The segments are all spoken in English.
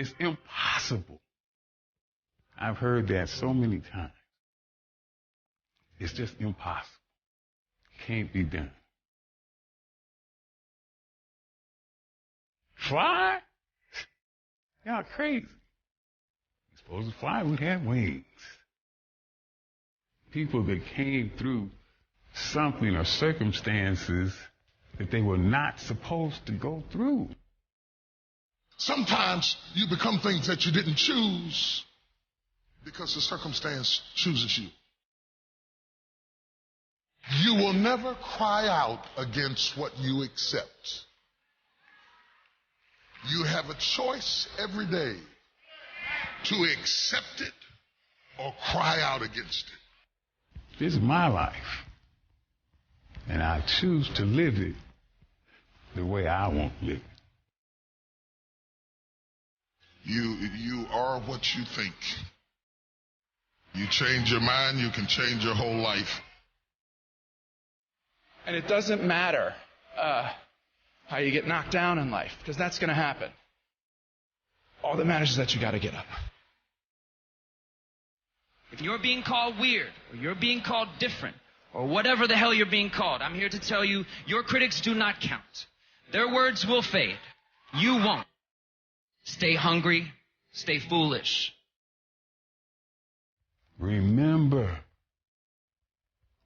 It's impossible. I've heard that so many times. It's just impossible. Can't be done. Fly? Y'all crazy. You're supposed to fly, we have wings. People that came through something or circumstances that they were not supposed to go through. Sometimes you become things that you didn't choose because the circumstance chooses you. You will never cry out against what you accept. You have a choice every day to accept it or cry out against it. This is my life, and I choose to live it the way I want to live it. You are what you think. You change your mind, you can change your whole life. And it doesn't matter how you get knocked down in life, because that's going to happen. All that matters is that you got to get up. If you're being called weird, or you're being called different, or whatever the hell you're being called, I'm here to tell you, your critics do not count. Their words will fade. You won't. Stay hungry. Stay foolish. Remember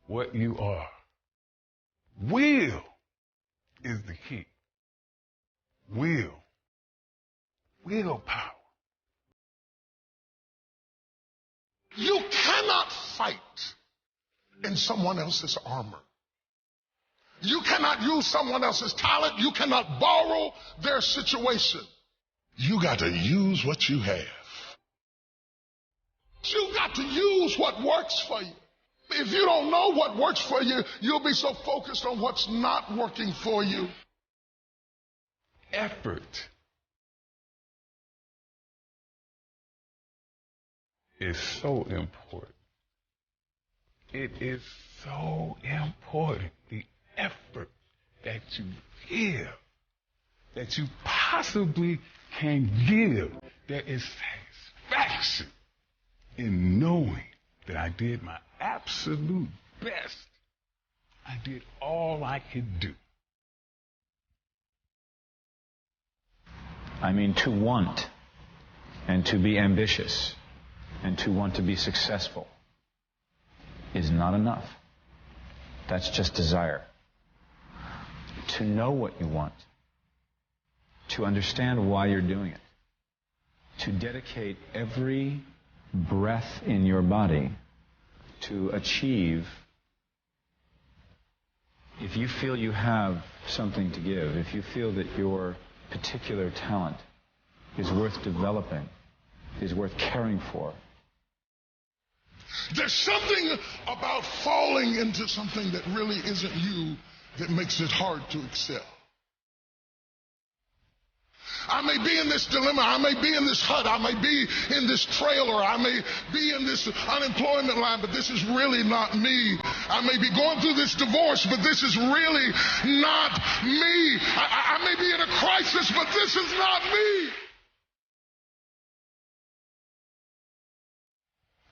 what you are. Will is the key. Willpower. You cannot fight in someone else's armor. You cannot use someone else's talent. You cannot borrow their situation. You got to use what you have. You got to use what works for you. If you don't know what works for you, you'll be so focused on what's not working for you. Effort is so important. It is so important. The effort that you give, that you possibly can give. There is satisfaction in knowing that I did my absolute best. I did all I could do. I mean, to want and to be ambitious and to want to be successful is not enough. That's just desire. To know what you want, to understand why you're doing it, to dedicate every breath in your body to achieve. If you feel you have something to give, if you feel that your particular talent is worth developing, is worth caring for. There's something about falling into something that really isn't you that makes it hard to accept. I may be in this dilemma, I may be in this hut, I may be in this trailer, I may be in this unemployment line, but this is really not me. I may be going through this divorce, but this is really not me. I may be in a crisis, but this is not me.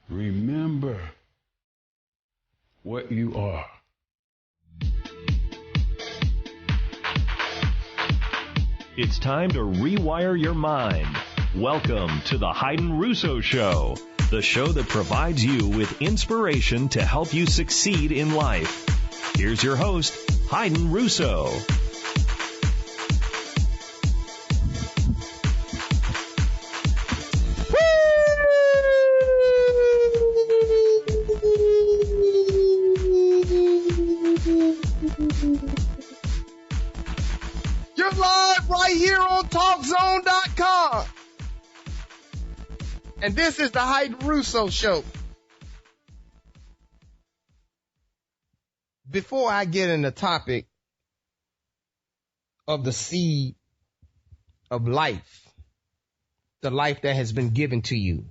Remember what you are. It's time to rewire your mind. Welcome to the Hayden Russo Show, the show that provides you with inspiration to help you succeed in life. Here's your host, Hayden Russo. You're live right here on TalkZone.com. And this is the Hayden Russo Show. Before I get in the topic of the seed of life, the life that has been given to you,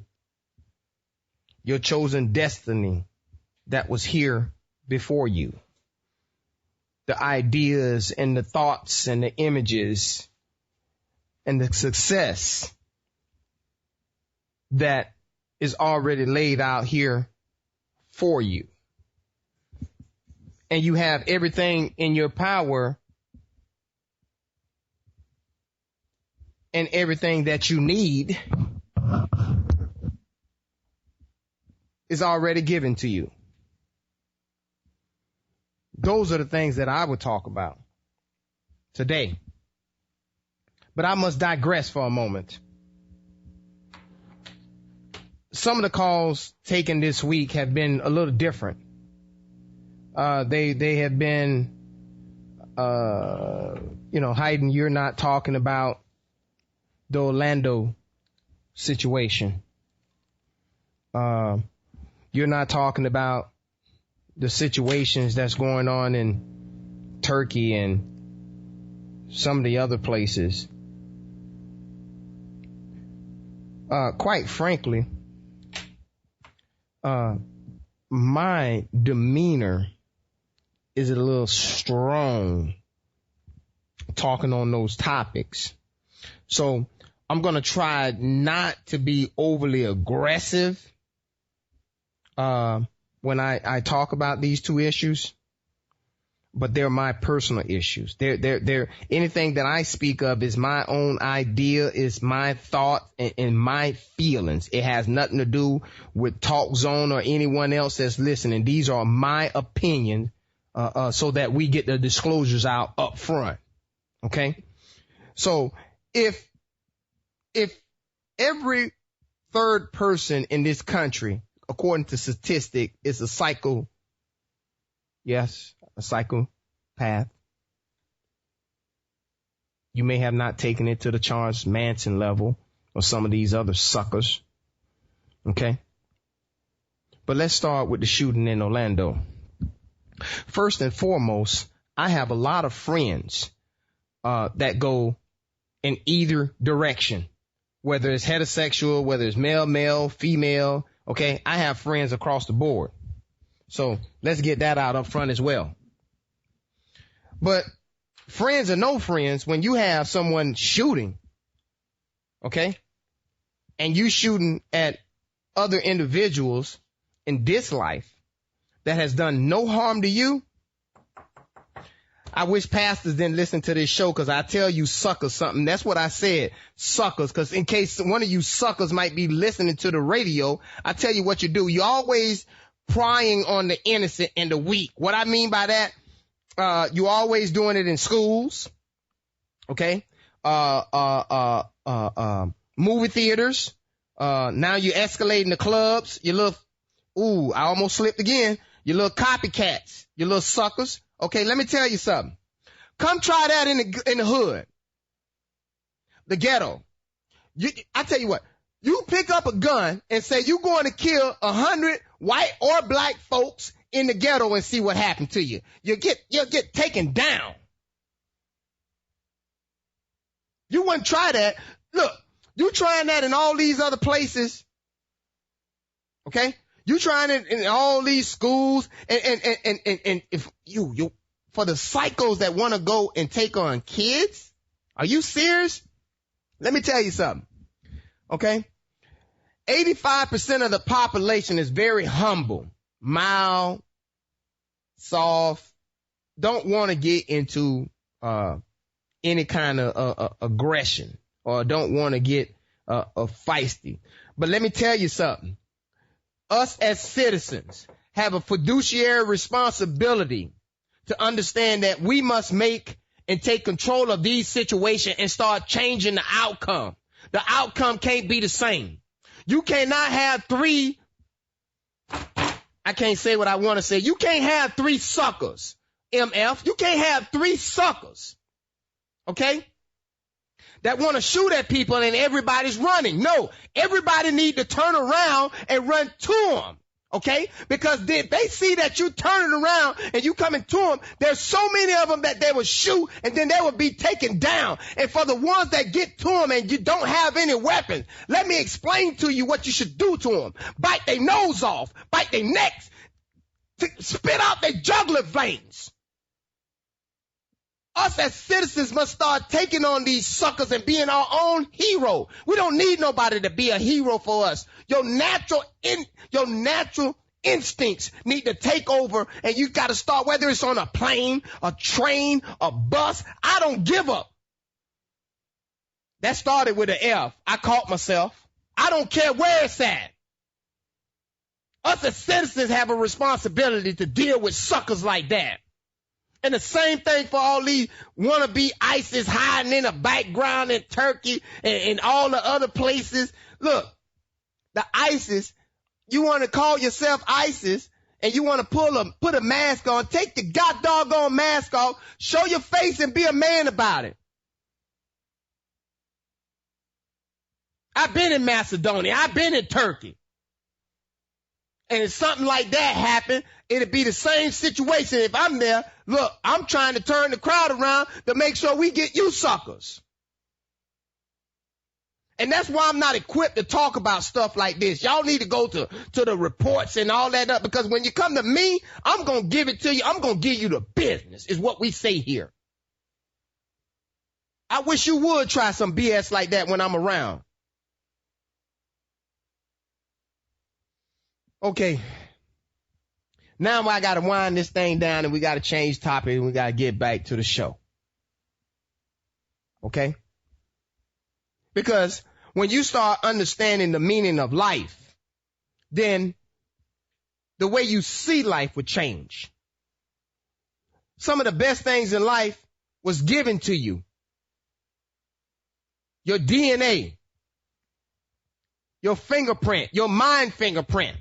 your chosen destiny that was here before you, the ideas and the thoughts and the images and the success that is already laid out here for you. And you have everything in your power and everything that you need is already given to you. Those are the things that I would talk about today. But I must digress for a moment. Some of the calls taken this week have been a little different. They have been, Hayden, you're not talking about the Orlando situation. You're not talking about the situations that's going on in Turkey and some of the other places. Quite frankly, my demeanor is a little strong talking on those topics. So I'm going to try not to be overly aggressive when I talk about these two issues, but they're my personal issues. They're anything that I speak of is my own idea, is my thought and my feelings. It has nothing to do with Talk Zone or anyone else that's listening. These are my opinions, so that we get the disclosures out up front. Okay. So if every third person in this country, according to statistic, is a psychopath, you may have not taken it to the Charles Manson level or some of these other suckers. Okay. But let's start with the shooting in Orlando. First and foremost, I have a lot of friends that go in either direction, whether it's heterosexual, whether it's male, female. Okay, I have friends across the board. So let's get that out up front as well. But friends or no friends, when you have someone shooting, okay, and you shooting at other individuals in this life that has done no harm to you, I wish pastors didn't listen to this show, because I tell you suckers something. That's what I said, suckers, because in case one of you suckers might be listening to the radio, I tell you what you do. You always prying on the innocent and the weak. What I mean by that, you always doing it in schools, okay? Movie theaters. Now you're escalating the clubs. You little, I almost slipped again. You little copycats, you little suckers. Okay, let me tell you something. Come try that in the hood, the ghetto. I tell you what, you pick up a gun and say you're going to kill 100 white or black folks in the ghetto and see what happened to you. You'll get taken down. You wouldn't try that. Look, you trying that in all these other places. Okay? You trying it in all these schools, and if you for the psychos that want to go and take on kids, are you serious? Let me tell you something. Okay? 85% of the population is very humble, mild, soft, don't want to get into any kind of aggression, or don't want to get feisty. But let me tell you something. Us as citizens have a fiduciary responsibility to understand that we must make and take control of these situations and start changing the outcome. The outcome can't be the same. You cannot have three, I can't say what I want to say. You can't have three suckers, MF. You can't have three suckers, okay, that want to shoot at people and everybody's running. No, everybody need to turn around and run to them, okay? Because if they see that you turning around and you coming to them, there's so many of them that they will shoot and then they will be taken down. And for the ones that get to them and you don't have any weapons, let me explain to you what you should do to them. Bite their nose off, bite their necks, spit out their jugular veins. Us as citizens must start taking on these suckers and being our own hero. We don't need nobody to be a hero for us. Your natural instincts need to take over, and you got to start, whether it's on a plane, a train, a bus. I don't give up. That started with an F. I caught myself. I don't care where it's at. Us as citizens have a responsibility to deal with suckers like that. And the same thing for all these wannabe ISIS hiding in the background in Turkey and all the other places. Look, the ISIS, you want to call yourself ISIS and you want to put a mask on, take the doggone mask off, show your face and be a man about it. I've been in Macedonia. I've been in Turkey. And if something like that happened, it'd be the same situation. If I'm there, look, I'm trying to turn the crowd around to make sure we get you suckers. And that's why I'm not equipped to talk about stuff like this. Y'all need to go to the reports and all that up, because when you come to me, I'm going to give it to you. I'm going to give you the business, is what we say here. I wish you would try some BS like that when I'm around. Okay, now I got to wind this thing down and we got to change topic and we got to get back to the show. Okay? Because when you start understanding the meaning of life, then the way you see life would change. Some of the best things in life was given to you. Your DNA, your fingerprint, your mind fingerprint.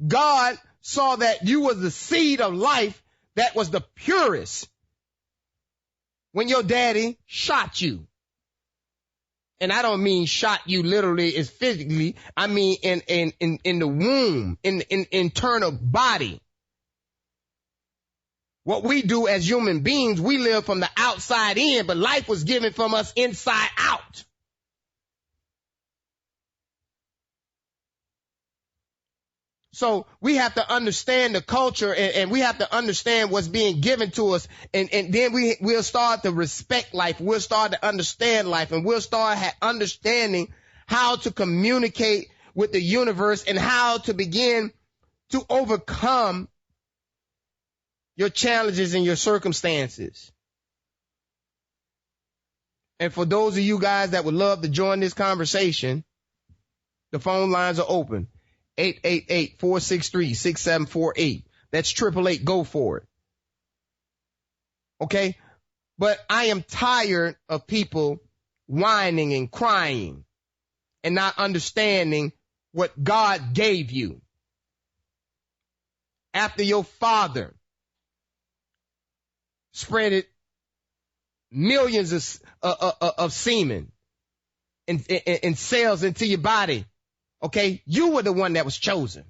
God saw that you was the seed of life that was the purest when your daddy shot you. And I don't mean shot you literally as physically. I mean in the womb, in internal body. What we do as human beings, we live from the outside in, but life was given from us inside out. So we have to understand the culture and we have to understand what's being given to us. And then we'll start to respect life. We'll start to understand life, and we'll start understanding how to communicate with the universe and how to begin to overcome your challenges and your circumstances. And for those of you guys that would love to join this conversation, the phone lines are open. 888-463-6748. That's 888, go for it. Okay? But I am tired of people whining and crying and not understanding what God gave you. After your father spread millions of semen and cells into your body, okay, you were the one that was chosen.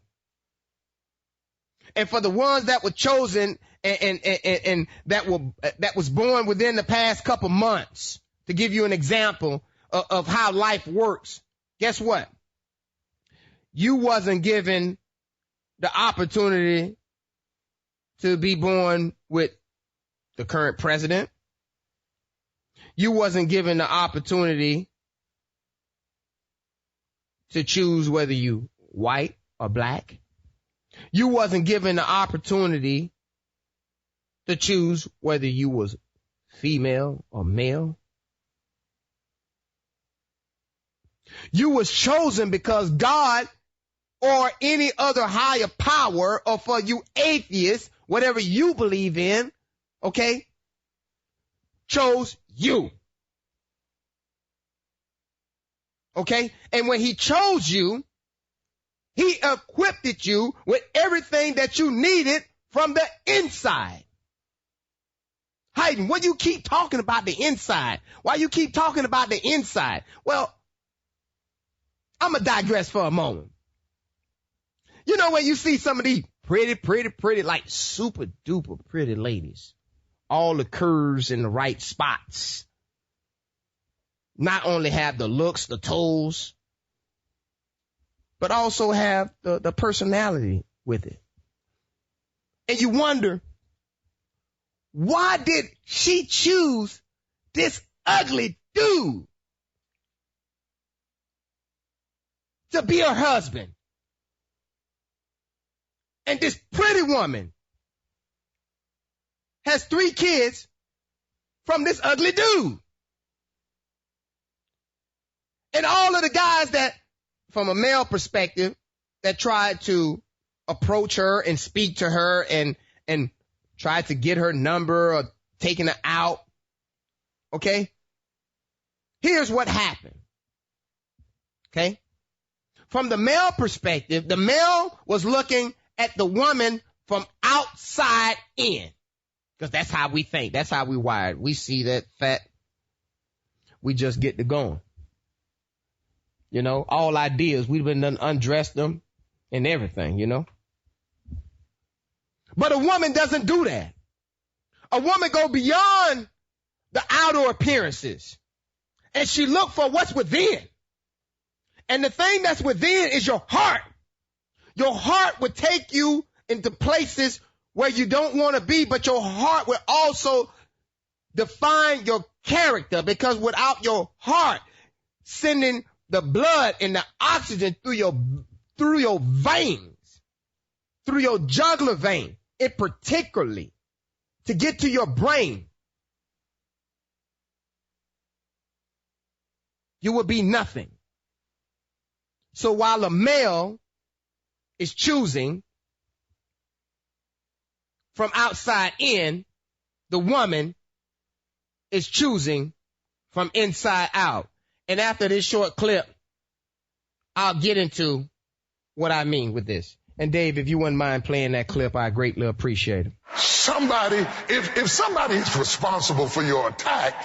And for the ones that were chosen and that was born within the past couple months, to give you an example of how life works, guess what? You wasn't given the opportunity to be born with the current president. You wasn't given the opportunity to choose whether you white or black. You wasn't given the opportunity to choose whether you was female or male. You was chosen because God or any other higher power, or for you atheists, whatever you believe in, okay, chose you. Okay? And when he chose you, he equipped you with everything that you needed from the inside. Hayden, what you keep talking about the inside? Why you keep talking about the inside? Well, I'm going to digress for a moment. You know when you see some of these pretty, like super duper pretty ladies, all the curves in the right spots, not only have the looks, the toes, but also have the personality with it. And you wonder, why did she choose this ugly dude to be her husband? And this pretty woman has 3 kids from this ugly dude. And all of the guys that, from a male perspective, that tried to approach her and speak to her and tried to get her number or taking her out. Okay? Here's what happened. Okay? From the male perspective, the male was looking at the woman from outside in. Because that's how we think. That's how we wired. We see that fat. We just get to going. You know, all ideas. We've been done undressed them and everything, you know. But a woman doesn't do that. A woman go beyond the outer appearances. And she look for what's within. And the thing that's within is your heart. Your heart would take you into places where you don't want to be, but your heart will also define your character, because without your heart sending the blood and the oxygen through your veins, through your jugular vein, it particularly to get to your brain, you will be nothing. So while a male is choosing from outside in, the woman is choosing from inside out. And after this short clip, I'll get into what I mean with this. And Dave, if you wouldn't mind playing that clip, I greatly appreciate it. Somebody, if somebody is responsible for your attack,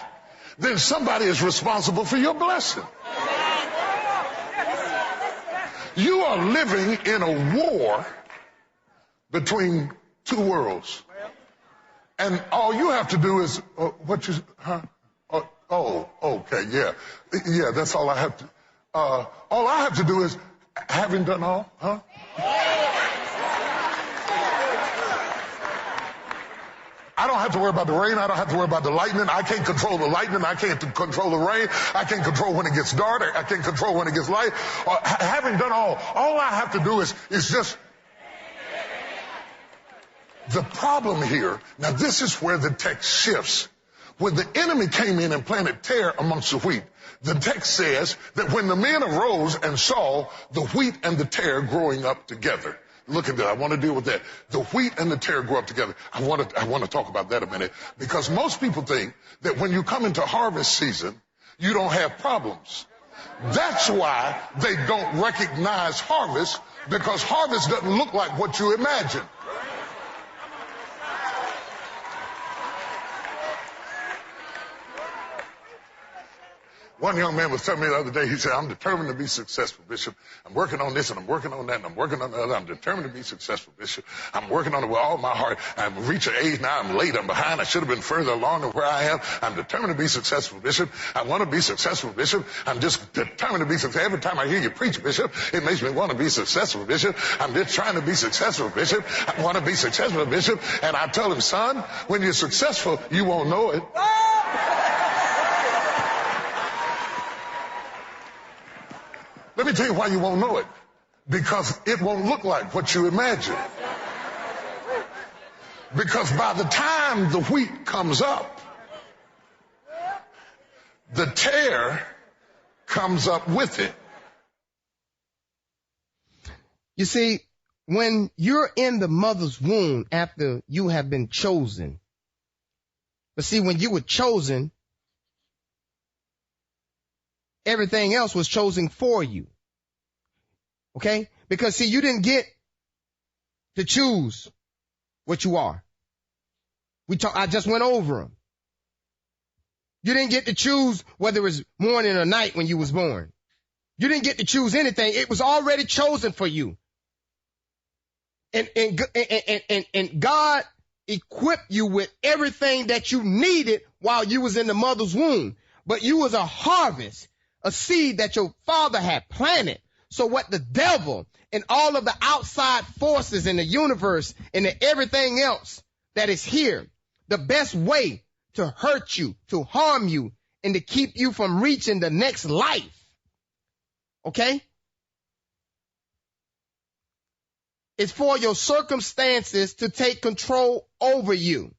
then somebody is responsible for your blessing. You are living in a war between 2 worlds. And all you have to do is, okay, yeah. Yeah, that's all I have to, all I have to do is, having done all, I don't have to worry about the rain. I don't have to worry about the lightning. I can't control the lightning. I can't control the rain. I can't control when it gets dark. I can't control when it gets light. Having done all I have to do is just... The problem here, now this is where the text shifts. When the enemy came in and planted tare amongst the wheat, the text says that when the men arose and saw the wheat and the tare growing up together. Look at that. I want to deal with that. The wheat and the tare grow up together. I want to talk about that a minute, because most people think that when you come into harvest season, you don't have problems. That's why they don't recognize harvest, because harvest doesn't look like what you imagine. One young man was telling me the other day, he said, I'm determined to be successful, Bishop. I'm working on this and I'm working on that and I'm working on the other. I'm determined to be successful, Bishop. I'm working on it with all my heart. I'm reaching age now. I'm late. I'm behind. I should have been further along than where I am. I'm determined to be successful, Bishop. I want to be successful, Bishop. I'm just determined to be successful. Every time I hear you preach, Bishop, it makes me want to be successful, Bishop. I'm just trying to be successful, Bishop. I want to be successful, Bishop. And I tell him, son, when you're successful, you won't know it. Let me tell you why you won't know it. Because it won't look like what you imagine. Because by the time the wheat comes up, the tare comes up with it. You see, when you're in the mother's womb after you have been chosen, but see, when you were chosen, everything else was chosen for you. Okay? Because see, you didn't get to choose what you are. I just went over them. You didn't get to choose whether it was morning or night when you was born. You didn't get to choose anything. It was already chosen for you. And God equipped you with everything that you needed while you was in the mother's womb. But you was a harvest, a seed that your father had planted. So what the devil and all of the outside forces in the universe and everything else that is here, the best way to hurt you, to harm you, and to keep you from reaching the next life, okay, is for your circumstances to take control over you.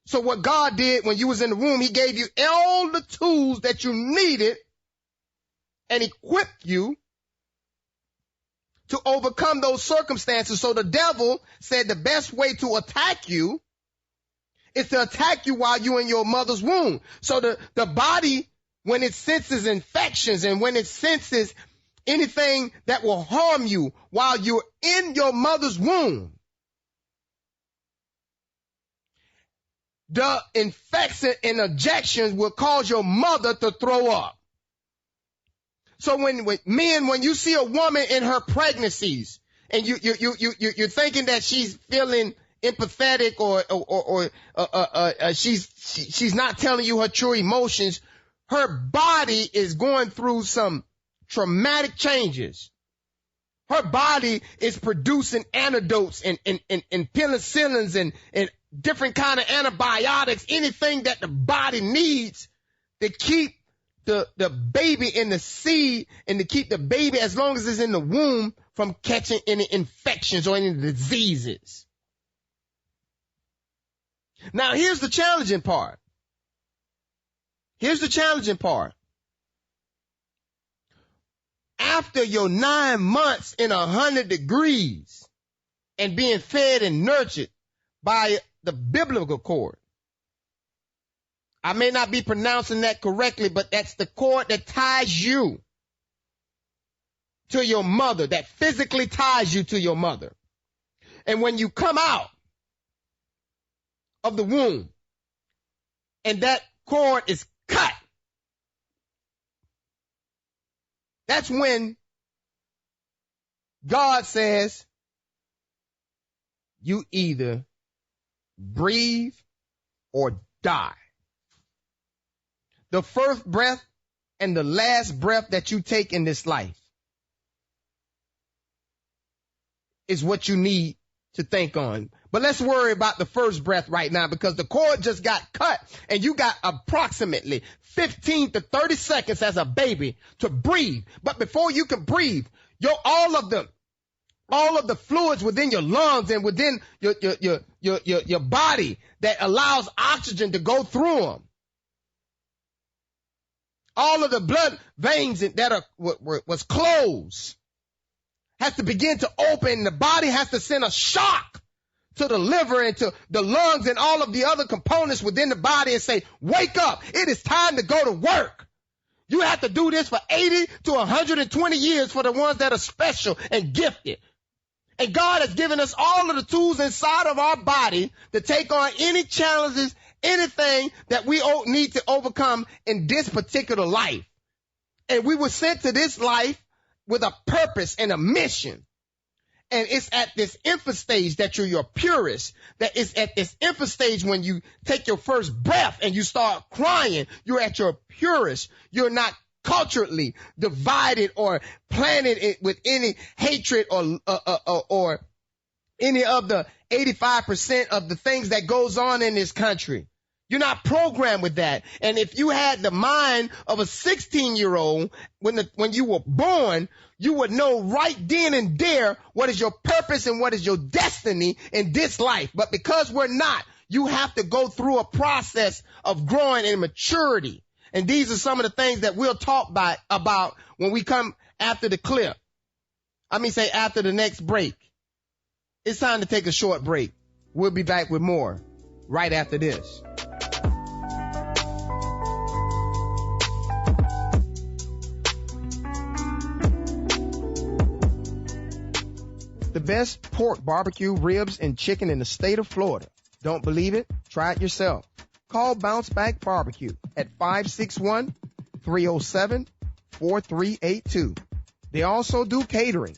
So what God did when you was in the womb, he gave you all the tools that you needed and equipped you to overcome those circumstances. So the devil said the best way to attack you is to attack you while you're in your mother's womb. So the body, when it senses infections and when it senses anything that will harm you while you're in your mother's womb, the infection and injections will cause your mother to throw up. So when you see a woman in her pregnancies and you're thinking that she's feeling empathetic or she's not telling you her true emotions, her body is going through some traumatic changes. Her body is producing antidotes and penicillins and different kind of antibiotics, anything that the body needs to keep the baby in the seed and to keep the baby, as long as it's in the womb, from catching any infections or any diseases. Now, here's the challenging part. After your 9 months in 100 degrees and being fed and nurtured by the biblical cord, I may not be pronouncing that correctly, but that's the cord that ties you to your mother, that physically ties you to your mother. And when you come out of the womb and that cord is cut, that's when God says you either breathe or die. The first breath and the last breath that you take in this life is what you need to think on. But let's worry about the first breath right now, because the cord just got cut and you got approximately 15 to 30 seconds as a baby to breathe. But before you can breathe, all of the fluids within your lungs and within your body that allows oxygen to go through them, all of the blood veins that was closed has to begin to open. The body has to send a shock to the liver and to the lungs and all of the other components within the body and say, wake up. It is time to go to work. You have to do this for 80 to 120 years for the ones that are special and gifted. And God has given us all of the tools inside of our body to take on any challenges, anything that we need to overcome in this particular life. And we were sent to this life with a purpose and a mission. And it's at this infant stage that you're your purest. That is at this infant stage when you take your first breath and you start crying, you're at your purest. You're not culturally divided or planted with any hatred or any of the 85% of the things that goes on in this country. You're not programmed with that. And if you had the mind of a 16-year-old when you were born, you would know right then and there what is your purpose and what is your destiny in this life. But because we're not, you have to go through a process of growing in maturity. And these are some of the things that we'll talk about when we come after the clip. After the next break. It's time to take a short break. We'll be back with more right after this. The best pork, barbecue, ribs, and chicken in the state of Florida. Don't believe it? Try it yourself. Call Bounce Back Barbecue at 561-307-4382. They also do catering.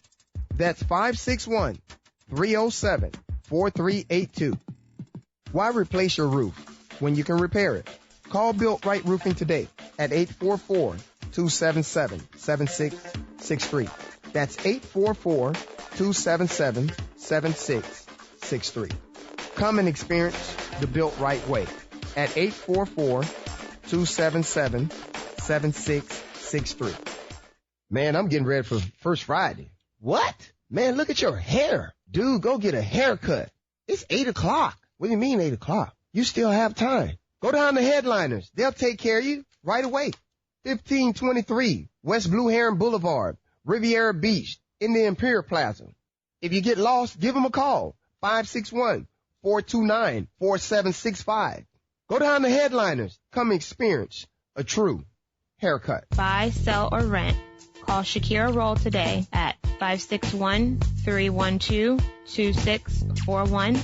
That's 561-307-4382. Why replace your roof when you can repair it? Call Built Right Roofing today at 844-277-76 844-277-7663. That's 844-277-7663. Come and experience the Built Right way at 844-277-7663. Man, I'm getting ready for First Friday. What? Man, look at your hair. Dude, go get a haircut. It's 8 o'clock. What do you mean 8 o'clock? You still have time. Go down to Headliners. They'll take care of you right away. 1523 West Blue Heron Boulevard, Riviera Beach, in the Imperial Plaza. If you get lost, give them a call. 561-429-4765. Go down to Headliners. Come experience a true haircut. Buy, sell, or rent. Call Shakira Roll today at 561-312-2641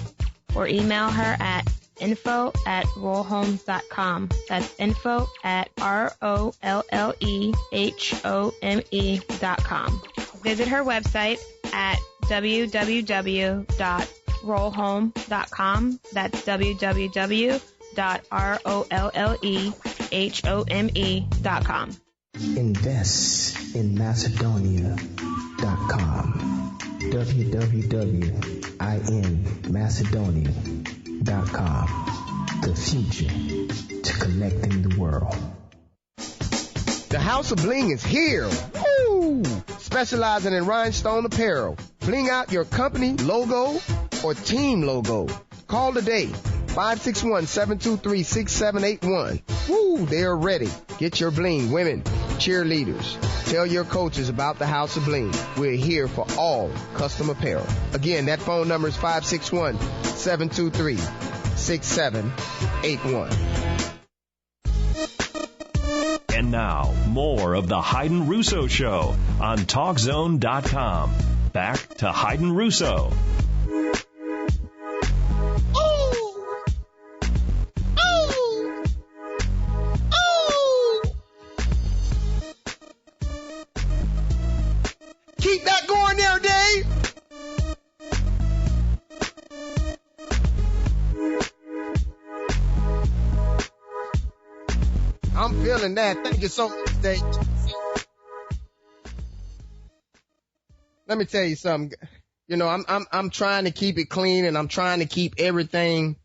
or email her at info@rollhomes.com. That's info@rollehome.com. Visit her website at www.rollhome.com. That's www.rollehome.com. Invest in Macedonia.com. www.inmacedonia.com. The future to connecting the world. The House of Bling is here. Woo! Specializing in rhinestone apparel. Bling out your company logo or team logo. Call today. 561-723-6781. Woo! They're ready. Get your bling, women, cheerleaders. Tell your coaches about the House of Bling. We're here for all custom apparel. Again, that phone number is 561-723-6781. And now, more of the Hayden Russo Show on TalkZone.com. Back to Hayden Russo. Keep that going there, Dave. I'm feeling that. Thank you so much, Dave. Let me tell you something. You know, I'm trying to keep it clean and I'm trying to keep everything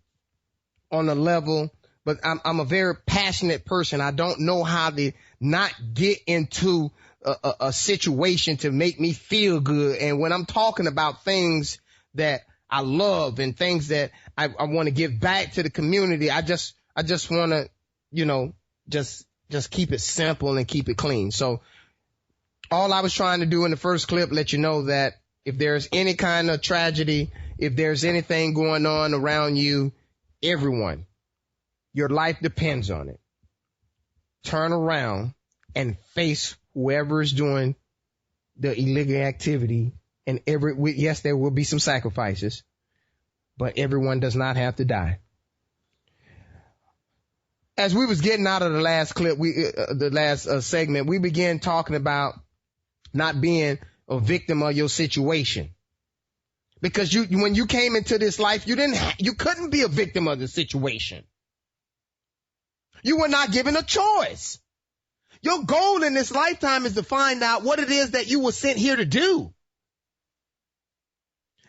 on a level, but I'm a very passionate person. I don't know how to not get into a situation to make me feel good. And when I'm talking about things that I love and things that I want to give back to the community, I just want to, you know, just keep it simple and keep it clean. So all I was trying to do in the first clip, let you know that if there's any kind of tragedy, if there's anything going on around you, everyone, your life depends on it. Turn around and face whoever is doing the illegal activity, and yes, there will be some sacrifices, but everyone does not have to die. As we was getting out of the last clip, the last segment, we began talking about not being a victim of your situation. Because when you came into this life, you couldn't be a victim of the situation. You were not given a choice. Your goal in this lifetime is to find out what it is that you were sent here to do.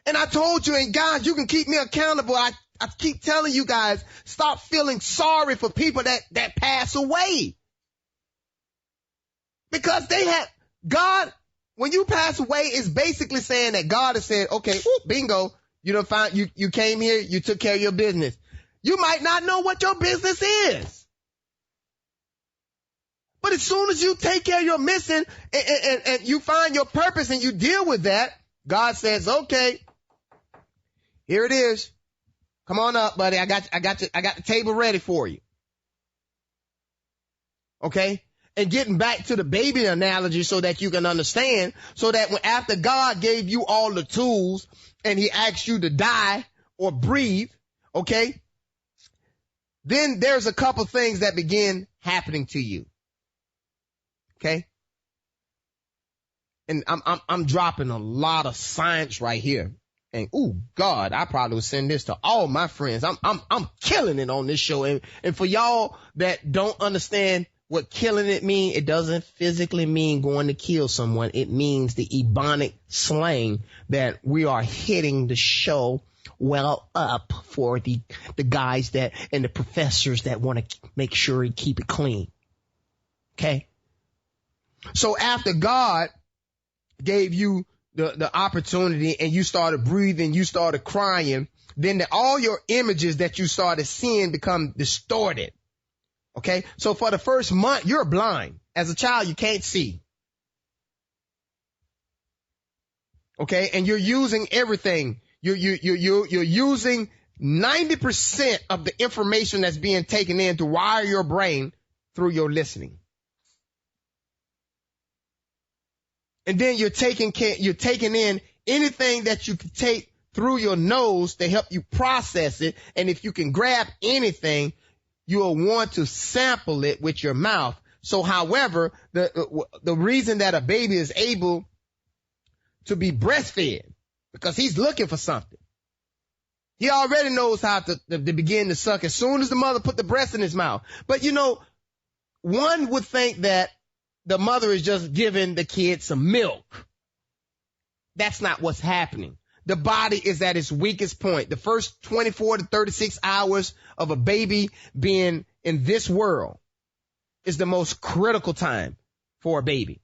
And I told you, and guys, you can keep me accountable. I keep telling you guys, stop feeling sorry for people that pass away. Because God, when you pass away, is basically saying that God has said, okay, bingo, you came here, you took care of your business. You might not know what your business is. But as soon as you take care of your mission and you find your purpose and you deal with that, God says, okay, here it is. Come on up, buddy. I got the table ready for you. Okay? And getting back to the baby analogy so that you can understand, so that after God gave you all the tools and he asked you to die or breathe, okay, then there's a couple things that begin happening to you. Okay? And I'm dropping a lot of science right here. And God, I probably would send this to all my friends. I'm killing it on this show. And for y'all that don't understand what killing it mean? It doesn't physically mean going to kill someone. It means the Ebonic slang that we are hitting the show well up for the guys that and the professors that want to make sure you keep it clean. Okay? So after God gave you the opportunity and you started breathing, you started crying, then all your images that you started seeing become distorted. Okay? So for the first month, you're blind. As a child, you can't see. Okay? And you're using everything. You're using 90% of the information that's being taken in to wire your brain through your listening. And then you're taking in anything that you can take through your nose to help you process it. And if you can grab anything, you'll want to sample it with your mouth. So, however, the reason that a baby is able to be breastfed, because he's looking for something. He already knows how to begin to suck as soon as the mother put the breast in his mouth. But, one would think that the mother is just giving the kid some milk. That's not what's happening. The body is at its weakest point. The first 24 to 36 hours of a baby being in this world is the most critical time for a baby.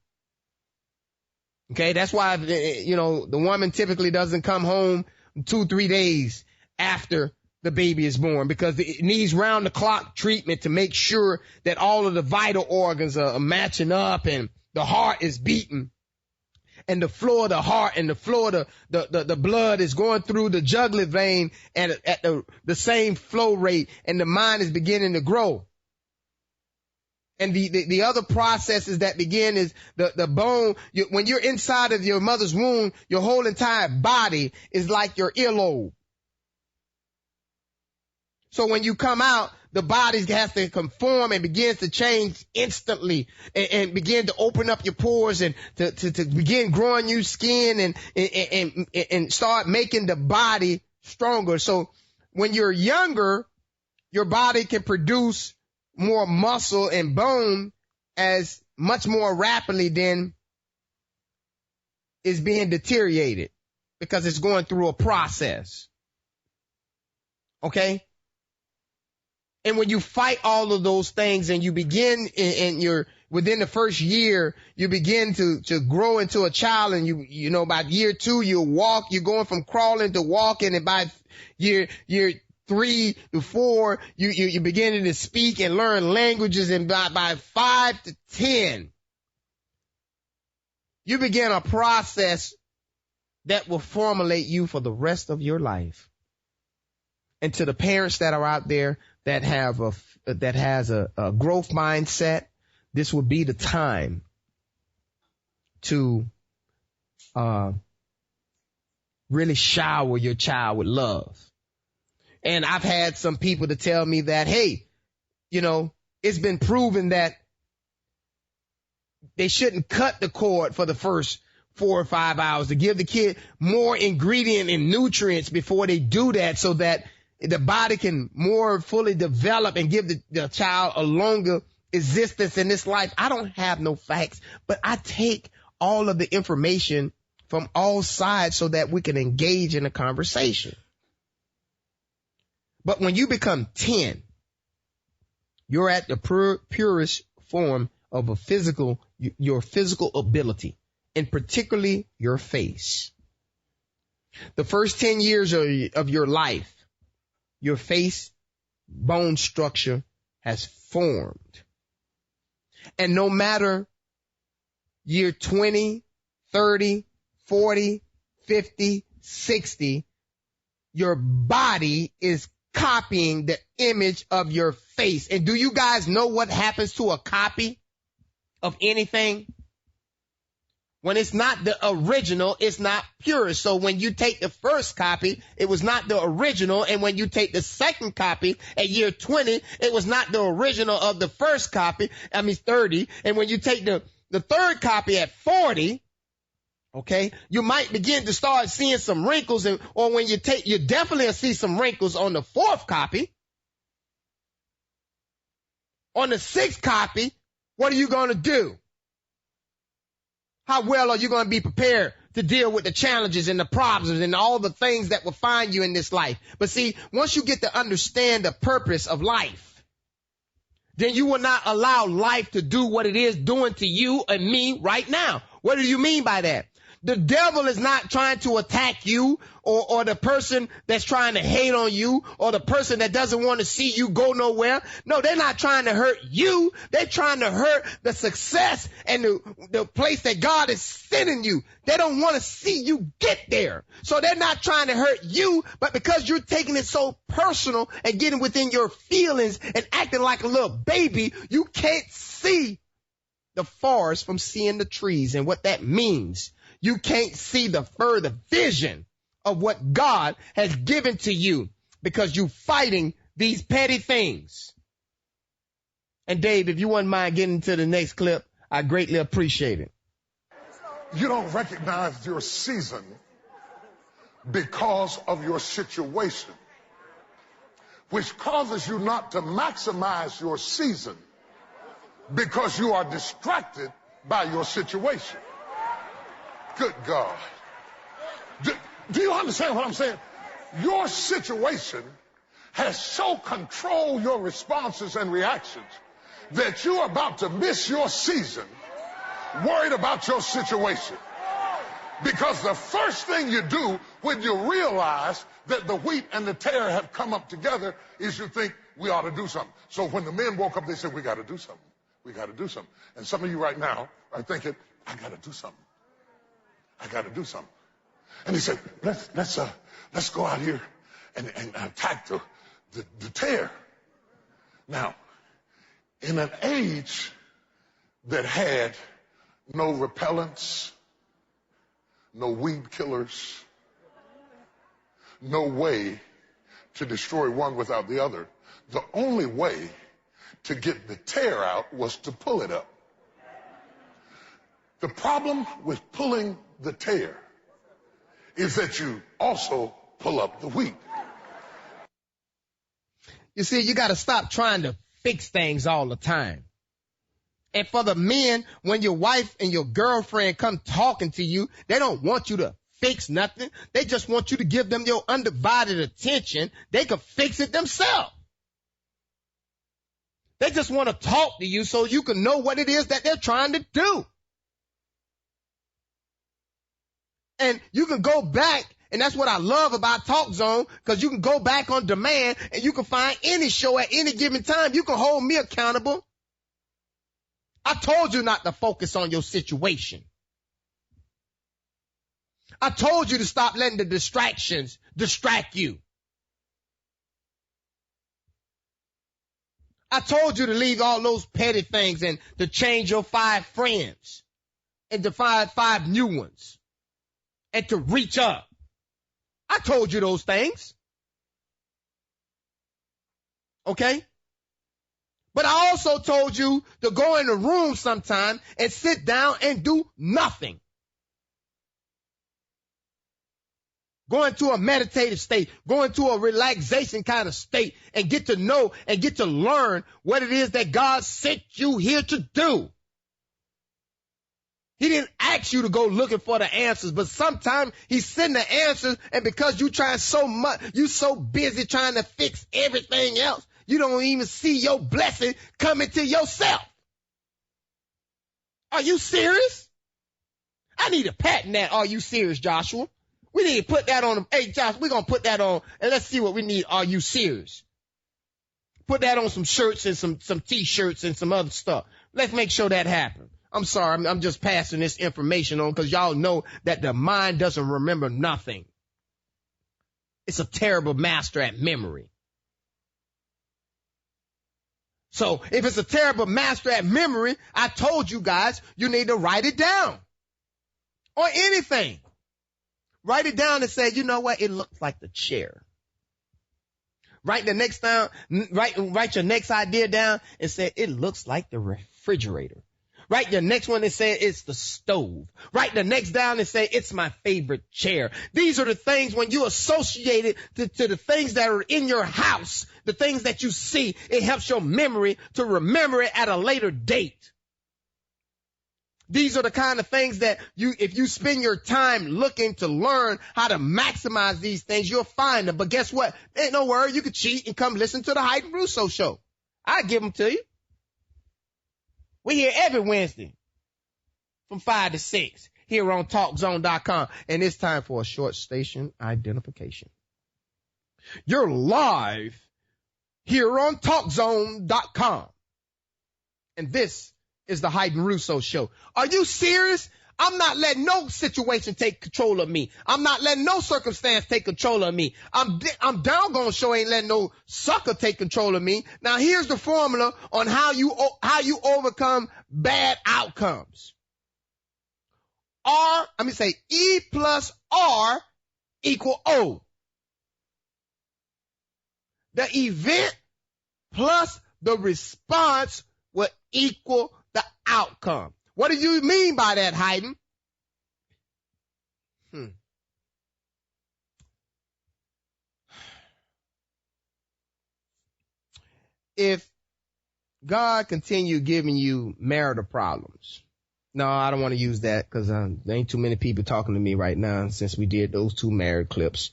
Okay, that's why, the woman typically doesn't come home 2-3 days after the baby is born, because it needs round the clock treatment to make sure that all of the vital organs are matching up and the heart is beating and the flow of the heart and the flow of the blood is going through the jugular vein and at the same flow rate, and the mind is beginning to grow. And the other processes that begin is the bone. When you're inside of your mother's womb, your whole entire body is like your earlobe. So when you come out, the body has to conform and begins to change instantly and begin to open up your pores and to begin growing new skin and start making the body stronger. So when you're younger, your body can produce more muscle and bone as much more rapidly than is being deteriorated, because it's going through a process. Okay? And when you fight all of those things and you begin and you're within the first year, you begin to grow into a child, and by year 2, you'll walk, you're going from crawling to walking, and by year 3 to 4, you're beginning to speak and learn languages, and by 5 to 10, you begin a process that will formulate you for the rest of your life. And to the parents that are out there that has a growth mindset, this would be the time to really shower your child with love. And I've had some people to tell me that, hey, it's been proven that they shouldn't cut the cord for the first 4 or 5 hours, to give the kid more ingredient and nutrients before they do that, so that the body can more fully develop and give the child a longer existence in this life. I don't have no facts, but I take all of the information from all sides so that we can engage in a conversation. But when you become 10, you're at the purest form of your physical ability, and particularly your face. The first 10 years of your life, your face bone structure has formed. And no matter year 20, 30, 40, 50, 60, your body is copying the image of your face. And do you guys know what happens to a copy of anything? When it's not the original, it's not pure. So when you take the first copy, it was not the original. And when you take the second copy at year 20, it was not the original of the first copy. 30. And when you take the third copy at 40, okay, you might begin to start seeing some wrinkles, or when you definitely see some wrinkles on the fourth copy. On the sixth copy, What are you going to do? How well are you going to be prepared to deal with the challenges and the problems and all the things that will find you in this life? But see, once you get to understand the purpose of life, then you will not allow life to do what it is doing to you and me right now. What do you mean by that? The devil is not trying to attack you or the person that's trying to hate on you or the person that doesn't want to see you go nowhere. No, they're not trying to hurt you. They're trying to hurt the success and the place that God is sending you. They don't want to see you get there. So they're not trying to hurt you, but because you're taking it so personal and getting within your feelings and acting like a little baby, you can't see the forest from seeing the trees. And what that means, you can't see the further vision of what God has given to you because you're fighting these petty things. And Dave, if you wouldn't mind getting to the next clip, I greatly appreciate it. You don't recognize your season because of your situation, which causes you not to maximize your season because you are distracted by your situation. Good God. Do you understand what I'm saying? Your situation has so controlled your responses and reactions that you're about to miss your season worried about your situation. Because the first thing you do when you realize that the wheat and the tare have come up together is you think we ought to do something. So when the men woke up, they said, we got to do something. We got to do something. And some of you right now are thinking, I got to do something. I got to do something. And he said, let's go out here and attack the tare. Now, in an age that had no repellents, no weed killers, no way to destroy one without the other, the only way to get the tare out was to pull it up. The problem with pulling the tare is that you also pull up the wheat. You see, you got to stop trying to fix things all the time. And for the men, when your wife and your girlfriend come talking to you, they don't want you to fix nothing. They just want you to give them your undivided attention. They can fix it themselves. They just want to talk to you so you can know what it is that they're trying to do. And you can go back, and that's what I love about Talk Zone, because you can go back on demand and you can find any show at any given time. You can hold me accountable. I told you not to focus on your situation. I told you to stop letting the distractions distract you. I told you to leave all those petty things and to change your 5 friends and to find 5 new ones and to reach up. I told you those things. Okay? But I also told you to go in the room sometime and sit down and do nothing. Go into a meditative state, go into a relaxation kind of state and get to know and get to learn what it is that God sent you here to do. He didn't ask you to go looking for the answers, but sometimes he's sending the answers, and because you trying so much, you so busy trying to fix everything else, you don't even see your blessing coming to yourself. Are you serious? I need a patent that. Are you serious, Joshua? We need to put that on. Hey, Josh, we're going to put that on, and let's see what we need. Are you serious? Put that on some shirts and some T-shirts and some other stuff. Let's make sure that happens. I'm sorry, I'm just passing this information on because y'all know that the mind doesn't remember nothing. It's a terrible master at memory. So if it's a terrible master at memory, I told you guys, you need to write it down. Or anything. Write it down and say, you know what? It looks like the chair. Write the next down, write your next idea down and say, it looks like the refrigerator. Write your next one and say it's the stove. Write the next down and say it's my favorite chair. These are the things when you associate it to the things that are in your house, the things that you see, it helps your memory to remember it at a later date. These are the kind of things that if you spend your time looking to learn how to maximize these things, you'll find them. But guess what? Ain't no worry. You can cheat and come listen to the Hyden Russo Show. I give them to you. We're here every Wednesday from 5 to 6 here on TalkZone.com. And it's time for a short station identification. You're live here on TalkZone.com. And this is the Hyden Russo Show. Are you serious? I'm not letting no situation take control of me. I'm not letting no circumstance take control of me. I'm doggone sure ain't letting no sucker take control of me. Now here's the formula on how you overcome bad outcomes. E plus R equal O. The event plus the response will equal the outcome. What do you mean by that, Hyden? If God continue giving you marital problems, no, I don't want to use that because there ain't too many people talking to me right now since we did those 2 married clips.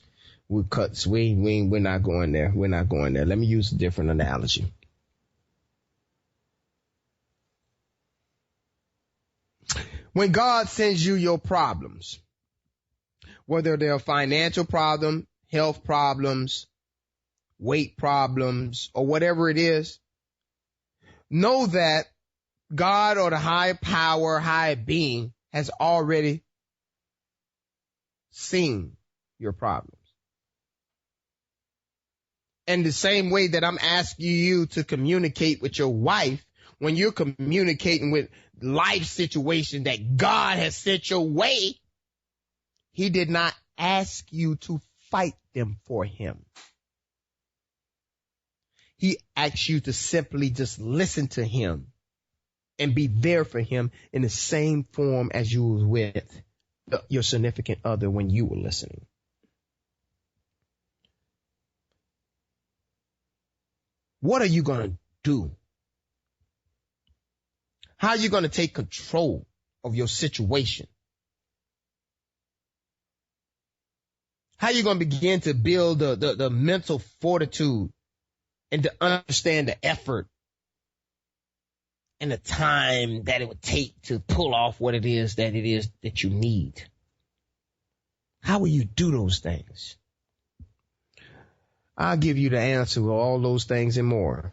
We're not going there. We're not going there. Let me use a different analogy. When God sends you your problems, whether they're financial problem, health problems, weight problems, or whatever it is, know that God or the higher power, higher being has already seen your problems. And the same way that I'm asking you to communicate with your wife, when you're communicating with life situation that God has sent your way, he did not ask you to fight them for him. He asked you to simply just listen to him and be there for him in the same form as you was with your significant other when you were listening. What are you going to do? How are you going to take control of your situation? How are you going to begin to build the mental fortitude and to understand the effort and the time that it would take to pull off what it is that you need? How will you do those things? I'll give you the answer to all those things and more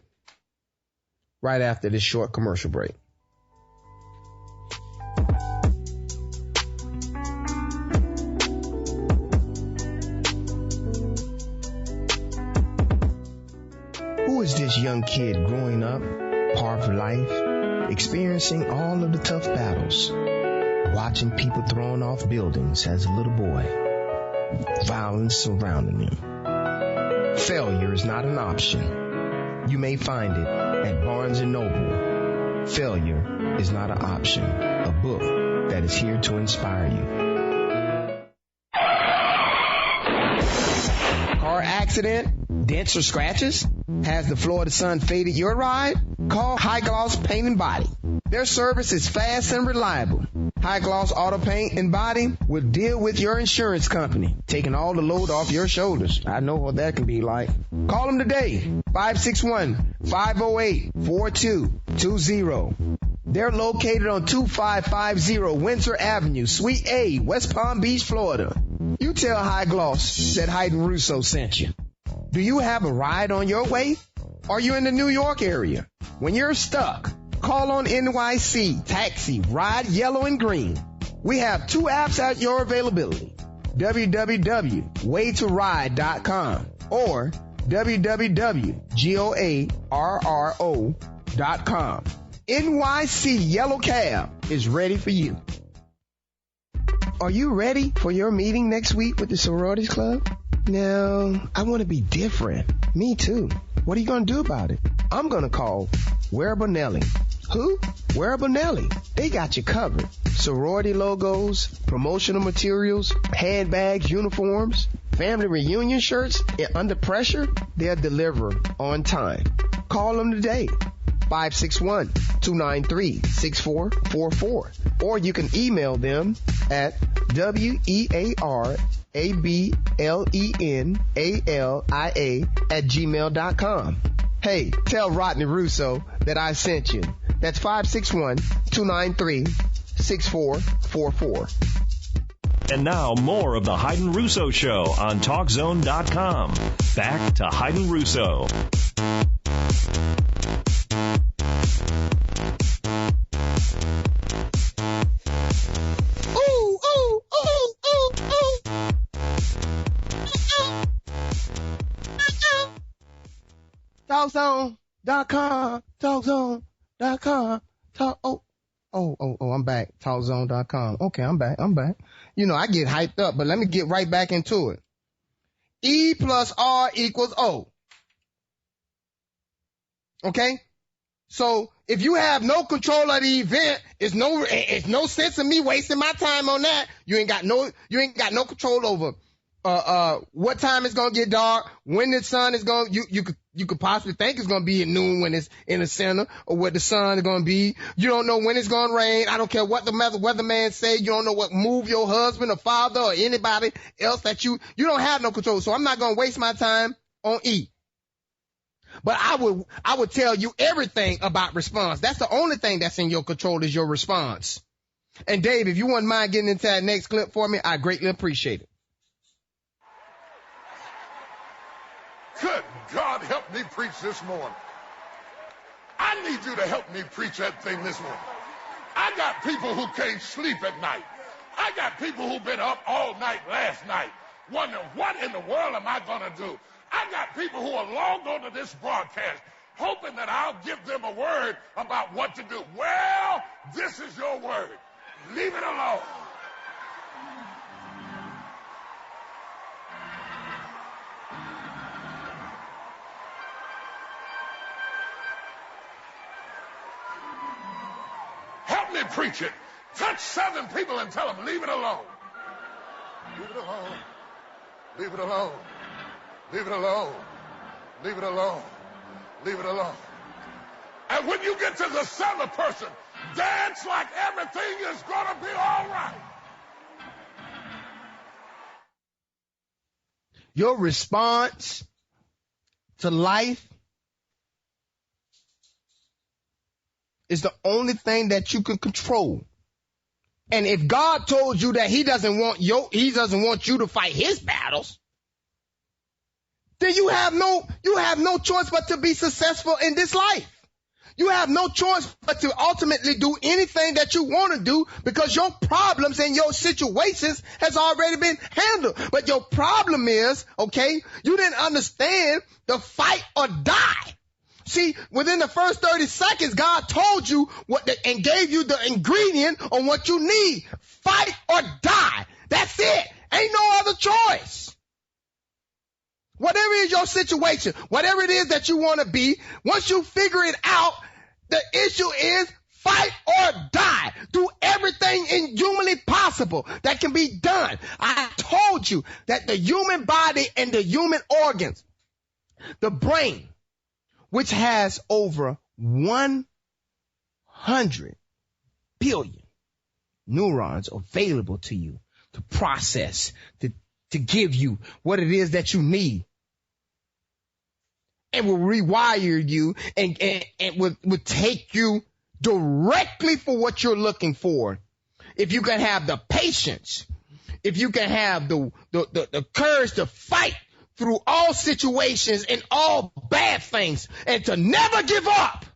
right after this short commercial break. Who is this young kid growing up, par for life, experiencing all of the tough battles, watching people thrown off buildings as a little boy, violence surrounding him? Failure is not an option. You may find it at Barnes & Noble. Failure is not an option. A book that is here to inspire you. Car accident? Dents or scratches? Has the Florida sun faded your ride? Call High Gloss Paint and Body. Their service is fast and reliable. High Gloss Auto Paint and Body will deal with your insurance company, taking all the load off your shoulders. I know what that can be like. Call them today, 561-508-4220. They're located on 2550 Windsor Avenue, Suite A, West Palm Beach, Florida. You tell High Gloss that Hyden Russo sent you. Do you have a ride on your way? Are you in the New York area? When you're stuck, call on NYC Taxi Ride Yellow and Green. We have 2 apps at your availability, www.waytoride.com or www.goarro.com. NYC Yellow Cab is ready for you. Are you ready for your meeting next week with the Sororities Club? No, I want to be different. Me too. What are you going to do about it? I'm going to call Wearable Nelly. Who? Wearable Nelly. They got you covered. Sorority logos, promotional materials, handbags, uniforms, family reunion shirts, and under pressure, they'll deliver on time. Call them today. 561-293-6444. Or you can email them at wearablenAlia@gmail.com. Hey, tell Rodney Russo that I sent you. That's 561-293-6444. And now more of the Hayden Russo Show on TalkZone.com. Back to Hayden Russo. TalkZone.com. TalkZone.com. I'm back. TalkZone.com. Okay, I'm back. You know, I get hyped up, but let me get right back into it. E plus R equals O. Okay? So if you have no control of the event, it's no sense of me wasting my time on that. You ain't got no control over what time it's gonna get dark, when the sun is gonna, you could possibly think it's gonna be at noon when it's in the center, or what the sun is gonna be. You don't know when it's gonna rain. I don't care what the weatherman say. You don't know what move your husband or father or anybody else that you don't have no control. So I'm not gonna waste my time on E. But I would tell you everything about response. That's the only thing that's in your control is your response. And Dave, if you wouldn't mind getting into that next clip for me, I greatly appreciate it. Good God, help me preach this morning. I need you to help me preach that thing this morning. I got people who can't sleep at night. I got people who've been up all night last night wondering, what in the world am I going to do? I got people who are logged onto this broadcast hoping that I'll give them a word about what to do. Well, this is your word. Leave it alone. Help me preach it. Touch 7 people and tell them, leave it alone. Leave it alone. Leave it alone. Leave it alone. Leave it alone. Leave it alone. And when you get to the 7th person, dance like everything is going to be all right. Your response to life is the only thing that you can control. And if God told you that he doesn't want you to fight his battles, then you have no choice but to be successful in this life. You have no choice but to ultimately do anything that you want to do, because your problems and your situations has already been handled. But your problem is, okay, you didn't understand the fight or die. See, within the first 30 seconds, God told you and gave you the ingredient on what you need. Fight or die. That's it. Ain't no other choice. Whatever is your situation, whatever it is that you want to be, once you figure it out, the issue is fight or die. Do everything humanly possible that can be done. I told you that the human body and the human organs, the brain, which has over 100 billion neurons available to you to process, to give you what it is that you need, and will rewire you and will take you directly for what you're looking for. If you can have the patience, if you can have the courage to fight through all situations and all bad things, and to never give up,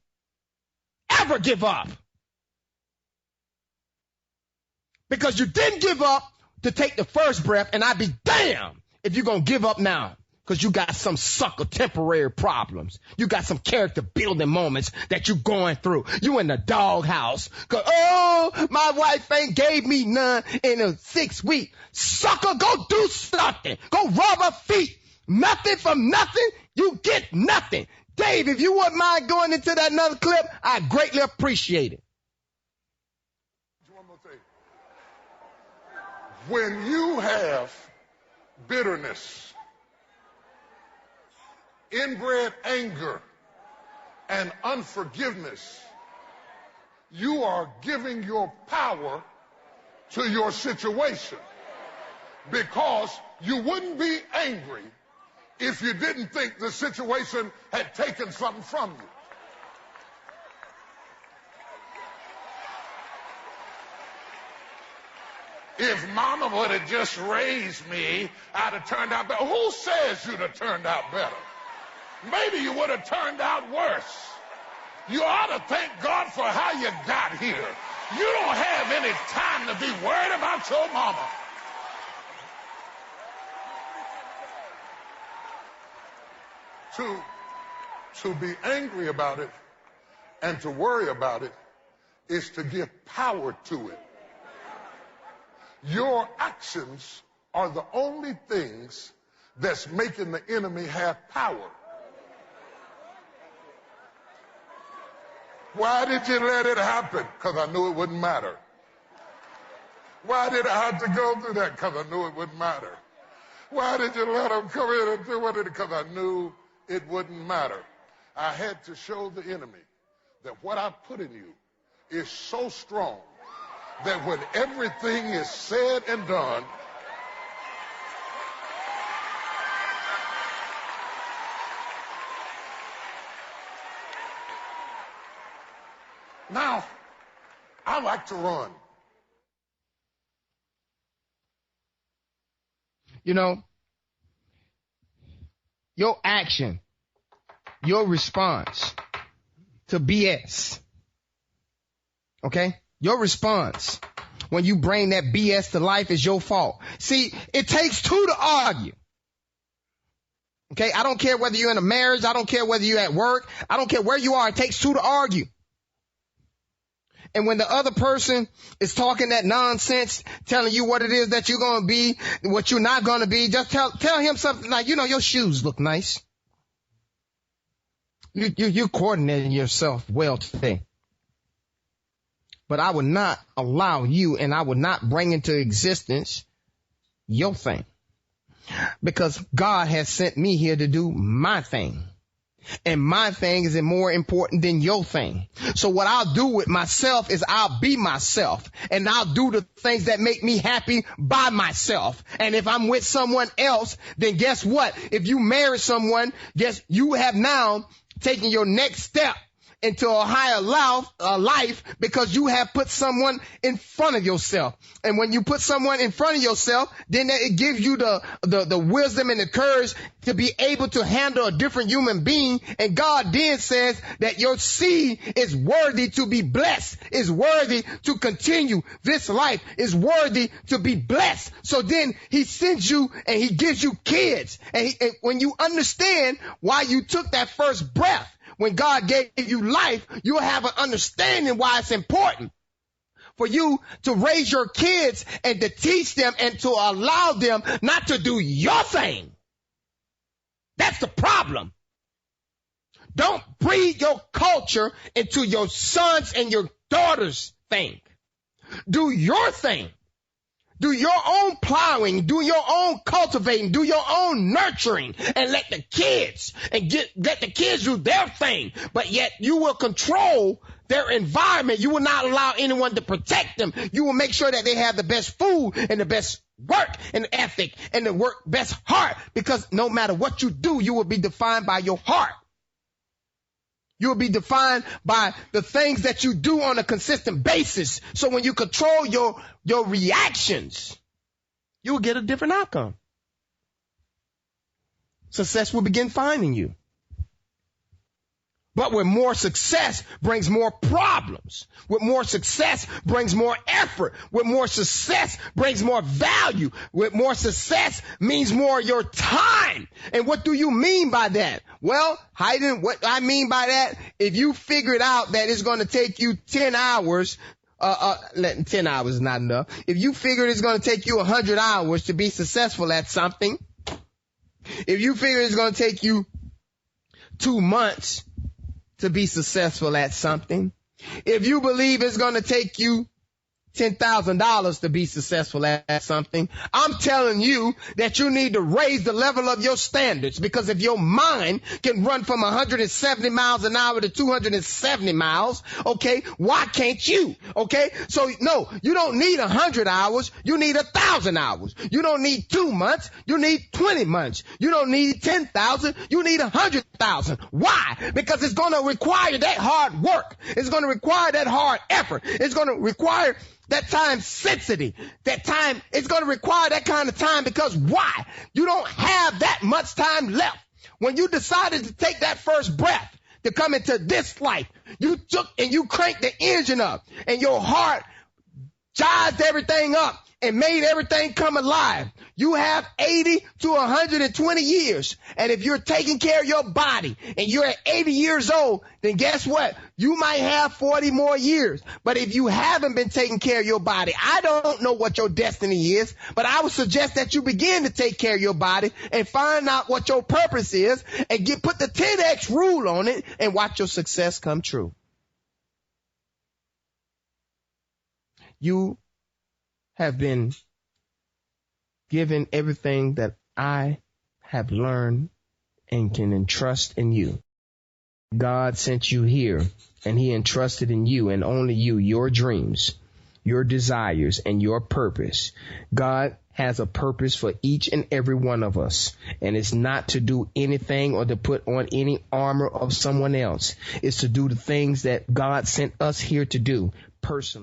ever give up. Because you didn't give up to take the first breath, and I'd be damned if you're going to give up now, because you got some sucker temporary problems. You got some character building moments that you're going through. You in the doghouse. My wife ain't gave me none in a 6 weeks. Sucker, go do something. Go rub her feet. Nothing from nothing, you get nothing. Dave, if you wouldn't mind going into that another clip, I greatly appreciate it. One more thing. When you have bitterness, inbred anger, and unforgiveness, you are giving your power to your situation, because you wouldn't be angry if you didn't think the situation had taken something from you. If mama would have just raised me, I'd have turned out better. Who says you'd have turned out better? Maybe you would have turned out worse. You ought to thank God for how you got here. You don't have any time to be worried about your mama. To be angry about it and to worry about it is to give power to it. Your actions are the only things that's making the enemy have power. Why did you let it happen? Because I knew it wouldn't matter. Why did I have to go through that? Because I knew it wouldn't matter. Why did you let him come in and do it? Because I knew it wouldn't matter. I had to show the enemy that what I put in you is so strong that when everything is said and done, now, I like to run. You know, your action, your response to BS, okay? Your response when you bring that BS to life is your fault. See, it takes two to argue. Okay? I don't care whether you're in a marriage. I don't care whether you're at work. I don't care where you are. It takes two to argue. And when the other person is talking that nonsense, telling you what it is that you're going to be, what you're not going to be, just tell him something like, you know, your shoes look nice. You're coordinating yourself well today. But I would not allow you, and I would not bring into existence your thing. Because God has sent me here to do my thing. And my thing is more important than your thing. So what I'll do with myself is I'll be myself. And I'll do the things that make me happy by myself. And if I'm with someone else, then guess what? If you marry someone, guess you have now taken your next step into a higher life because you have put someone in front of yourself. And when you put someone in front of yourself, then it gives you the wisdom and the courage to be able to handle a different human being. And God then says that your seed is worthy to be blessed, is worthy to continue. This life is worthy to be blessed. So then he sends you and he gives you kids. And when you understand why you took that first breath, when God gave you life, you'll have an understanding why it's important for you to raise your kids and to teach them and to allow them not to do your thing. That's the problem. Don't breed your culture into your sons and your daughters' thing. Do your thing. Do your own plowing, do your own cultivating, do your own nurturing, and let the kids do their thing. But yet you will control their environment. You will not allow anyone to protect them. You will make sure that they have the best food and the best work and ethic and the best heart, because no matter what you do, you will be defined by your heart. You will be defined by the things that you do on a consistent basis. So when you control your reactions, you will get a different outcome. Success will begin finding you. But with more success brings more problems. With more success brings more effort. With more success brings more value. With more success means more of your time. And what do you mean by that? Well, Hayden, what I mean by that, if you figured out that it's going to take you 10 hours, 10 hours is not enough. If you figure it's going to take you 100 hours to be successful at something, if you figure it's going to take you 2 months to be successful at something, if you believe it's going to take you $10,000 to be successful at something. I'm telling you that you need to raise the level of your standards, because if your mind can run from 170 miles an hour to 270 miles, okay, why can't you? Okay, so no, you don't need 100 hours. You need 1,000 hours. You don't need 2 months. You need 20 months. You don't need 10,000. You need 100,000. Why? Because it's going to require that hard work. It's going to require that hard effort. It's going to require that time sensitive, that time, it's going to require that kind of time, because why? You don't have that much time left. When you decided to take that first breath to come into this life, you took and you cranked the engine up, and your heart jazzed everything up and made everything come alive. You have 80 to 120 years. And if you're taking care of your body and you're at 80 years old, then guess what? You might have 40 more years. But if you haven't been taking care of your body, I don't know what your destiny is, but I would suggest that you begin to take care of your body and find out what your purpose is and put the 10X rule on it and watch your success come true. You have been given everything that I have learned and can entrust in you. God sent you here, and he entrusted in you and only you your dreams, your desires, and your purpose. God has a purpose for each and every one of us, and it's not to do anything or to put on any armor of someone else. It's to do the things that God sent us here to do personally.